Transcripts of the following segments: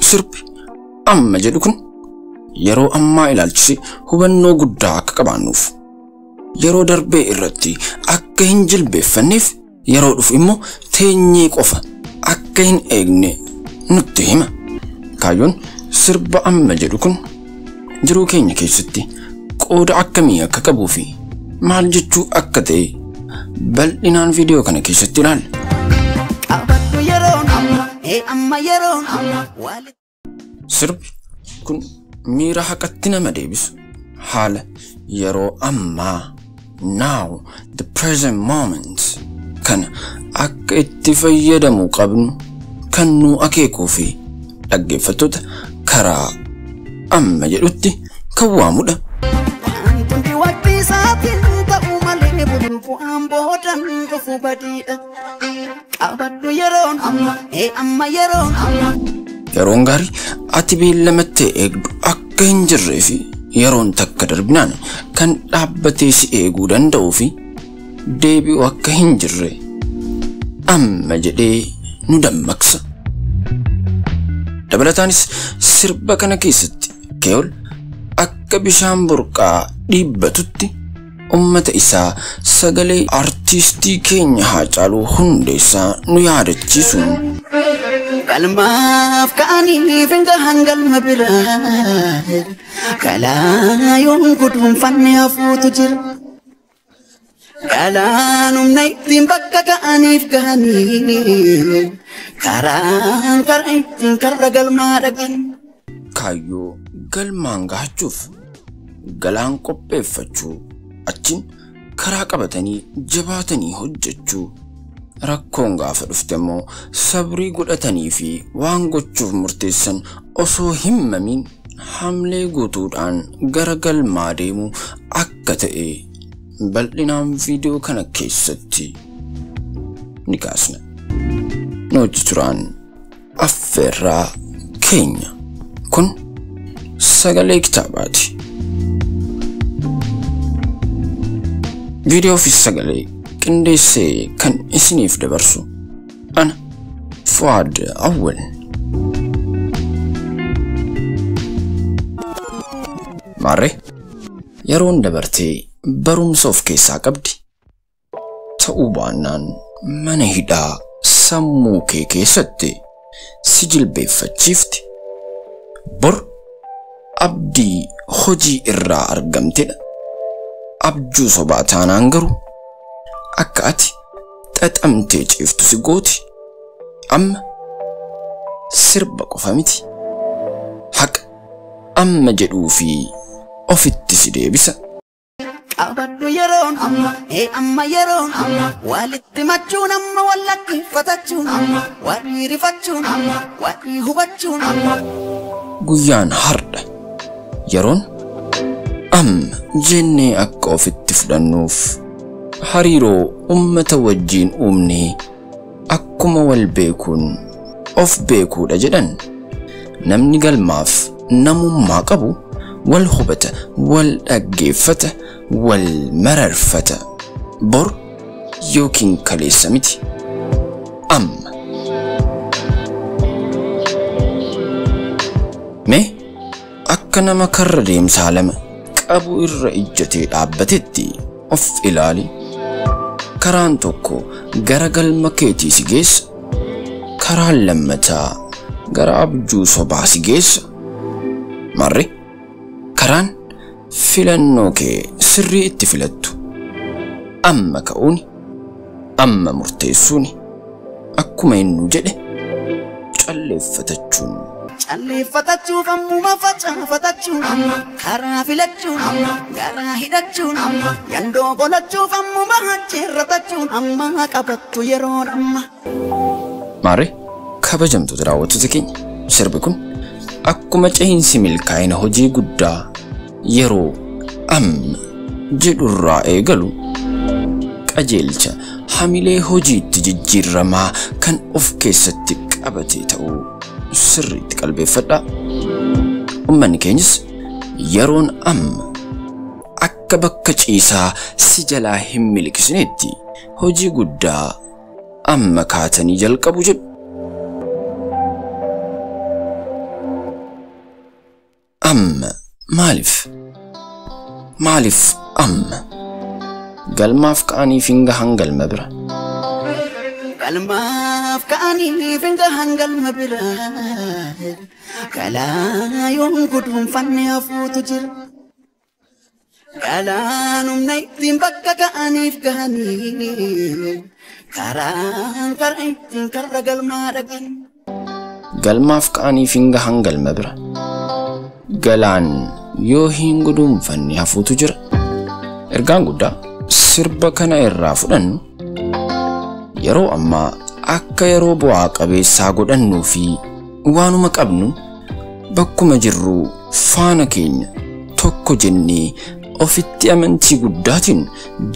sirbi amma jedhu kun yeroo ammaa ilaalchise hubannoo guddaa akka qabaannuuf yeroo darbee irratti akka hin jilbeeffanneef yeroo dhufu immoo teenyee qofa akka hin eegne nutti hima. Kaayyoon sirba amma jedhu kun jiruu keenya keessatti qooda akkamii akka qabuu fi maal jechuu akka ta'e bal'inaan viidiyoo kana keessatti ilaalla. Sirbi kun miira haqatti nama deebisu haala yeroo ammaa now the present moment kana akka itti fayyadamuu qabnu kan nu akeekuu fi dhaggeeffattoota karaa amma jedhutti kan waamudha. Yeroon gaarii ati beellamattee eegdu akka hin jirree fi yeroon takka darbinaan kan dhaabbatee si eeguu danda'uu fi deebi'u akka hin jirre amma jedhee nu dammaqsa. Dabalataanis sirba kana keessatti Kee'ol akka bishaan burqaa dhiibbatutti ummata isaa sagalee artistii keenya Haacaaluu Hundeessaa nu yaadachiisuun kalmaaf ka'anii fingahan galma biraa kalaayoon guduunfanne hafuutu jira kalaanumna ittiin bakka ka'aniif gahanii karaan kara ittiin karra galmaa dhaqan. Kaayyoo galmaan gahachuuf galaan qopheeffachuu achiin karaa qabatanii jabaatanii hojjechuu rakkoon gaafa dhufte immoo sabrii godhatanii fi waan gochuuf murteessan osoo hin mamiin hamlee guutuudhaan gara galmaa deemuu akka ta'e bal'inaan viidiyoo kana keessatti ni kaasna. Nu turaan affeerraa keenya kun sagalee kitaabaati. Viidiyoo fi sagalee qindeessee kan isiniif dabarsu ana Fuad Awwal. Maarree yeroon dabartee barumsa of keessaa qabdi ta'uu baannaan mana hidhaa sammuu kee keessatti si jilbeeffachiifti. Bor abdii hojii irraa argamtedha. Abjuu sobaa taanaan garuu akka ati xaxamtee ciiftu si gooti. Amma sirba qofa miti haqa amma jedhuu fi ofitti si deebisa. Qabaddu yeroon amma yeroon walitti machuun amma wallakkifatachuun walii rifachuun walii hubachuun guyyaan har'a yeroon amma jennee akka ofitti fudhannuuf hariiroo ummata wajjiin uumnee akkuma wal beekuun of beekuudha jedhan namni galmaaf namummaa qabu wal hubata wal dhaggeeffata wal mararfata bor yookiin kaleessa miti amma. Mee akka nama karra deemsaa lama qabu irra ijjatee dhaabbatetti of ilaali. Karaan tokko gara galma keetii si geessa, karaan lammataa gara abjuu sobaa si geessa. Marree karaan filannoo kee sirrii itti filattu amma ka'uuni amma murteessuuni akkuma inni jedhe calleeffatachuuf ammuma facaafatachuun karaa filachuun garaa hidhachuun yandoo qolachuuf ammuma hajjeerratachuun amma qabattu yeroon amma. Maarree kabajamtoota daawwattoota keenya sirbi kun akkuma cehinsi milkaa'ina hojii guddaa yeroo amma jedhurraa eegalu qajeelcha hamilee hojiitti jijjiirramaa kan of keessatti qabatee ta'uu sirriitti qalbeeffadhaa. Uummanni keenyas yeroon amma akka bakka ciisaa si jalaa hin miliqsinetti hojii guddaa amma kaatanii jalqabu jedhu. Maalif amma galmaaf ka'aniif hin gahan galma bira. Galmaaf ka'aniif hin gahan galma bira. Kalaayoon guduunfanne hafuutu jira. Galaanumna ittiin bakka ka'aniif gahanii. Karaan ittiin karra galmaa dhaqan. Galmaaf ka'aniif hin gahan galma bira. Galaan yoo hin guduunfanne hafuutu jira. Ergaan guddaa sirba kana irraa fudhannu yeroo ammaa akka yeroo bu'aa qabeessaa godhannuu fi waanuma qabnu bakkuma jirru faana keenya tokko jennee ofitti amantii guddaatiin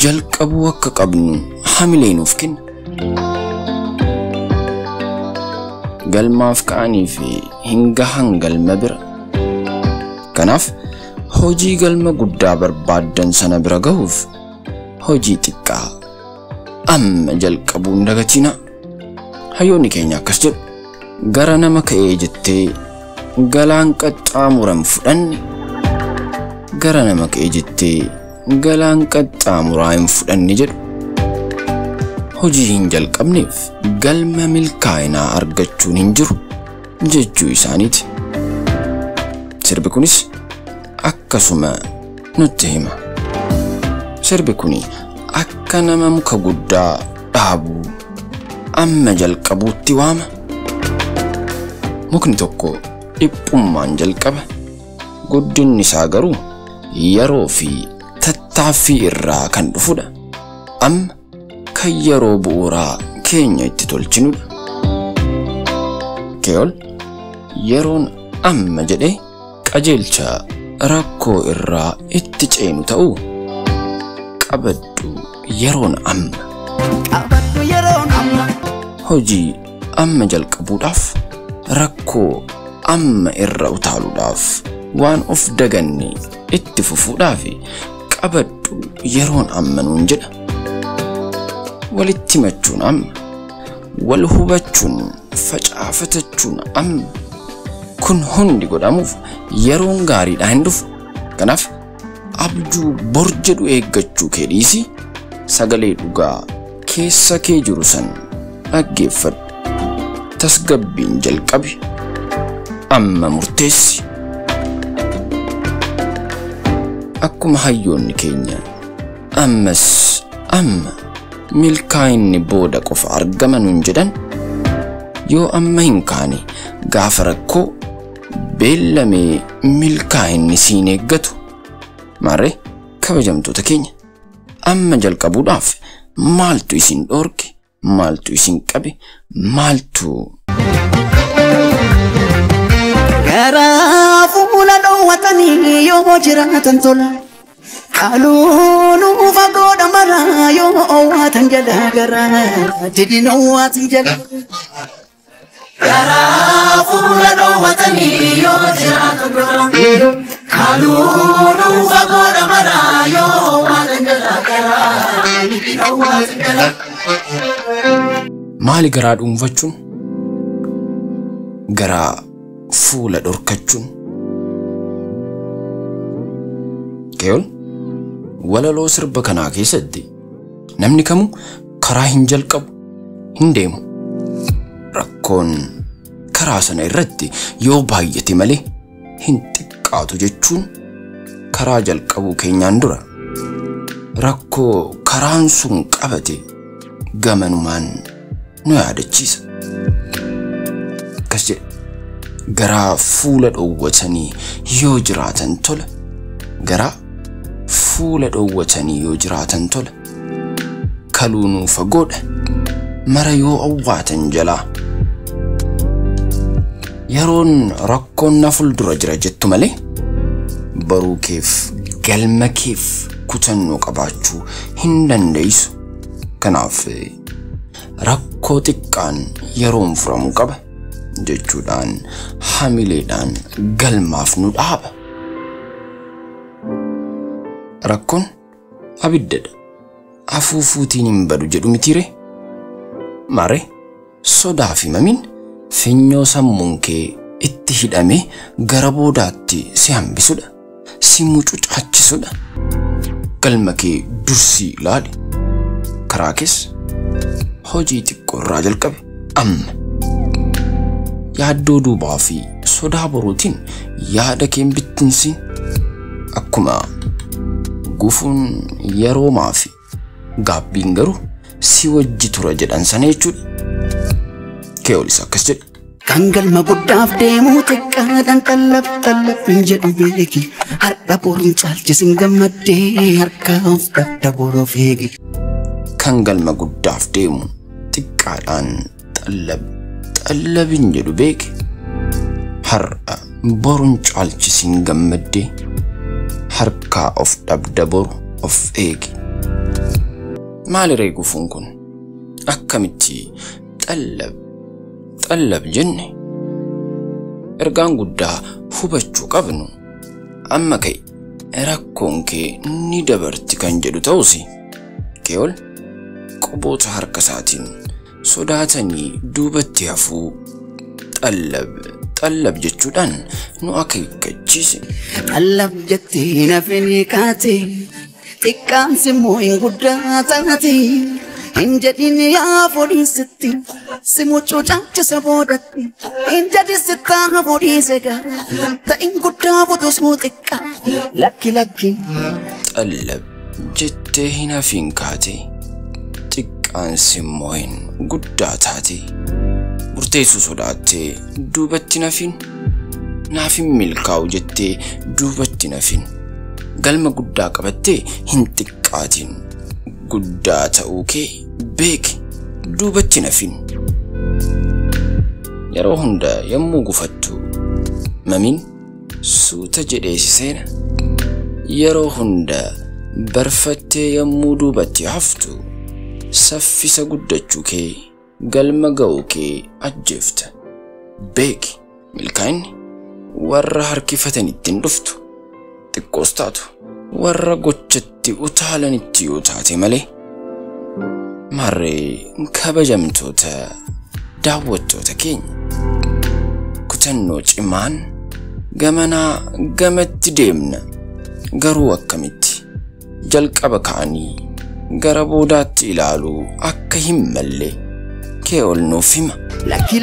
jalqabuu akka qabnu hamilee nuuf kenna. Galmaaf ka'aniif hin gahan galma bira. Kanaaf hojii galma guddaa barbaaddan sana bira gahuuf hojii xiqqaa amma jalqabuun dagatina. Hayyoonni keenya akkas jedhu gara nama ka'ee jettee galaan qaxxaamuran fudhanne gara nama ka'ee jettee galaan qaxxaamuraa hin fudhanne jedhu. Hojii hin jalqabneef galma milkaa'inaa argachuun hin jiru jechuu isaaniiti. Sirbi kunis akkasuma nutti hima. Sirbi kuni akka nama muka guddaa dhaabuu amma jalqabuutti waama. Mukni tokko dhiphummaan jalqaba. Guddinni isaa garuu yeroo fi tattaaffii irraa kan dhufudha. Amma kan yeroo bu'uuraa keenya itti tolchinudha. Keeyol yeroon amma jedhee qajeelcha rakkoo irraa itti ceenu ta'uu qabaddu yeroon amma. Qabaddu yeroon amma. Hojii amma jalqabuudhaaf rakkoo amma irra utaaluudhaaf waan of daganne itti fufuudhaaf qabaddu yeroon amma nuun jedha. Walitti machuun amma, wal hubachuun facaafatachuun amma. Kun hundi godhamuuf yeroon gaariidhaa hin dhufu. Kanaaf abjuu bor jedhu eeggachuu kee dhiisi. Sagalee dhugaa keessa kee jiru san dhaggeeffadhu. Tasgabbiin jalqabi. Amma murteessi. Akkuma hayyoonni keenya ammas amma milkaa'inni booda qofa argamanuun jedhan yoo amma hin kaane gaafa rakkoo beellamee milkaa'inni siin eeggatu. Maarree kabajamtoota keenya amma jalqabuudhaaf maaltu isin dhoorge, maaltu isin qabe, maaltu garaa fuula dhoowwatanii yoo jiraatan tola. Kaluunu fagoodha maraa yoo owaatan jala garaa didin owaatan jala. Garaa fuula dhoowwatanii yoo jiraatan tola. Kaluunu fagoodha maraa yoo owaatan jala garaa didin owaatan jala. maali garaa dhuunfachuun? Garaa fuula dhorkachuun. Keeyol walaloo sirba kanaa keessatti namni kamuu karaa hin jalqabu, hin deemu. Rakkoon karaa sana irratti yoo baay'ate malee hin xiqqaatu jechuun karaa jalqabuu keenyaan dura rakkoo karaan sun qabate gamanumaan nu yaadachiisa. Akkas jedhe garaa fuula dhoowwatanii yoo jiraatan tola. Garaa fuula dhoowwatanii yoo jiraatan tola. Kaluunuu fagoodha mara yoo awwaatan jalaa. Yeroon rakkoon na fuuldura jira jettu malee baruu keef galma keef kutannoo qabaachuu hin dandeessu. Kanaaf rakkoo xiqqaan yeroon furamuu qaba jechuudhaan hamileedhaan galmaaf nu dhaaba. Rakkoon abiddadha afuufuutiin hin badu jedhu mitiire. Maaree sodaa fi mamiin finyoo sammuun kee itti hidhamee gara boodaatti si hambisudha, si mucucaachisudha. galma kee dursii ilaali. Karaa keessa hojii xiqqoo irraa jalqabe amma. Yaaddoo duubaa fi sodaa boruutiin yaada kee bittinsi. Akkuma gufuun yeroo maafi gaabbiin garuu si wajji tura jedhan sana jechuudha. Keeolis akkas jedhe. Kan galma guddaaf deemu xiqqaadhaan xallab hin jedhu beeki. Har'a boruun caalchisin gammaddee harkaa of dhabda boruuf eegi. Kan galma guddaaf deemu xiqqaadhaan xallab hin jedhu beeki. Har'a boruun caalchisin gammaddee harkaa of dhabda boru of eegi. Maali ree gufuun kun? Akkamitti xallab jenne? Ergaan guddaa hubachuu qabnu amma ka'e rakkoon kee ni dabarti kan jedhu ta'usi. Keeol quboota harka isaatiin sodaatanii duubatti hafuu xallab jechuudhaan nu akeekkachiise. Xallab jettee nafni kaate xiqqaan simmoo hin guddaa taate. Hin jedhin yaa fooliisitti simuchuu caalchisa boodatti. Hin jedhin sittaa fooliise gaara ta'in guddaa boodosuu xiqqaa lakki. Xallab jettee hin hafiin kaate xiqqaan simmoo hin guddaa taate. Murteessuu sodaattee duubatti nafin. Naafin milkaa'u jettee duubatti nafin. Galma guddaa qabattee hin xiqqaatin. Guddaa ta'uu kee beeki duubatti nafin. Yeroo hunda yommuu gufattu mamiin suuta jedheesi seena. Yeroo hunda barfattee yommuu duubatti haftu saffisa guddachuu kee galma ga'uu kee ajjeefta. Beeki milkaa'inni warra harkifatanitti hin dhuftu. Xiqqoos taatu warra gochatti utaalanitti yoo taate malee. Marree kabajamtoota daawwattoota keenya kutannoo cimaan gamanaa gamatti deemna. Garuu akkamitti jalqaba ka'anii gara boodaatti ilaaluu akka hin malle Keeol nuuf hima. Lakki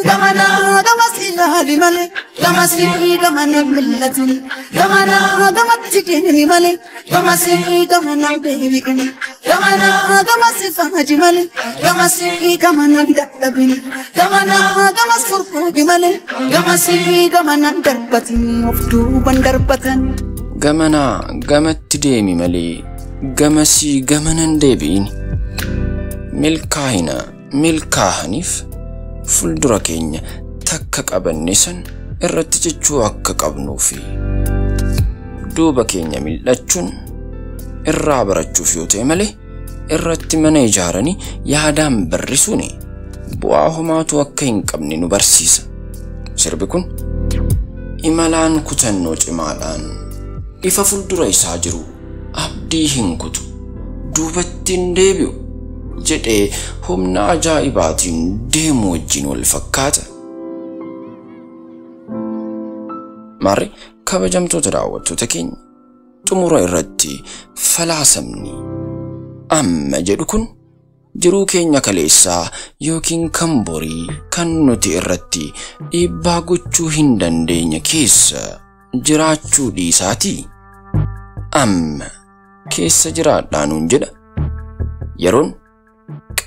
gamanaa gamasi ilaali malee gamasi gamana millatini gamanaa gamatti deemi malee gamasi gamana deebi'ini gamanaa gamasi faaji malee gamasi gamana dadhabini gamanaa gamas furguugi malee gamasi gamana darbatini of duuban darbatan. Gamanaa gamatti deemi malee gamasi gamanan deebi'ini. Milkaa'aniif fuuldura keenya takka qabanne san irratti jechuu akka qabnuufi duuba keenya mil'achuun irraa barachuuf yoo ta'e malee irratti mana ijaaranii yaadaan barrisuun bu'aa homaatu akka hin qabne nu barsiisa. Sirbi kun imalaan kutannoo cimaadhaan ifa fuuldura isaa jiru abdii hin kutu duubatti hin deebi'u jedhee humna ajaa'ibaatiin deemu wajjin wal fakkaata. Marri kabajamtoota daawwattoota keenya xumura irratti falaasamni amma jedhu kun jiruu keenya kaleessaa yookiin kan borii kan nuti irratti dhiibbaa gochuu hin dandeenye keessa jiraachuu dhiisaatii amma keessa jiraadhaanuun jedha. Yeroon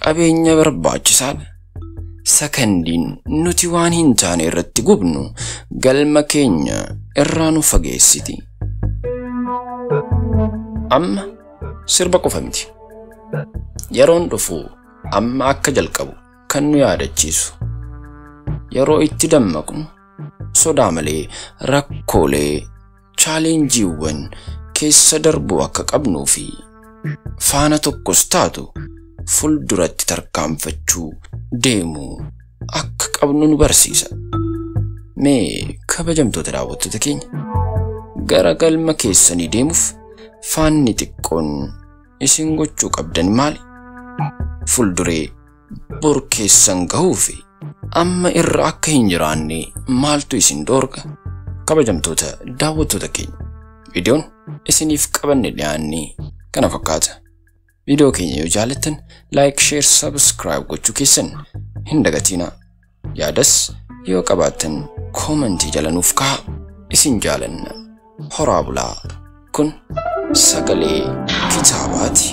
qabeenya barbaachisaadha. Sakandiin nuti waan hin taane irratti gubnu galma keenya irraa nu fageessiti. Amma sirba qofa miti. Yeroon dhufu amma akka jalqabu kan nu yaadachiisu. Yeroo itti dammaqnu sodaa malee rakkoolee chaalenjiiwwan keessa darbuu akka qabnuu fi faana tokkos taatu fuulduratti tarkaanfachuu deemuu akka qabnu nu barsiisa. Mee kabajamtoota daawwattoota keenya gara galma keessanii deemuuf faanni xiqqoon isin gochuu qabdan maali? Fuulduree bor keessan gahuufi amma irra akka hin jiraanne maaltu isin dhoorga? Kabajamtoota daawwattoota keenya Videoon isiniif qabanne dhiyaanni kana fakkaata. Video keenya yoo jaalattan like, share, subscribe gochuu keessan hin dagatina. Yaadas yoo qabaattan commentii jala nuuf ka'a. Isin jaalanna. Horaa bulaa. Kun sagalee kitaabaati.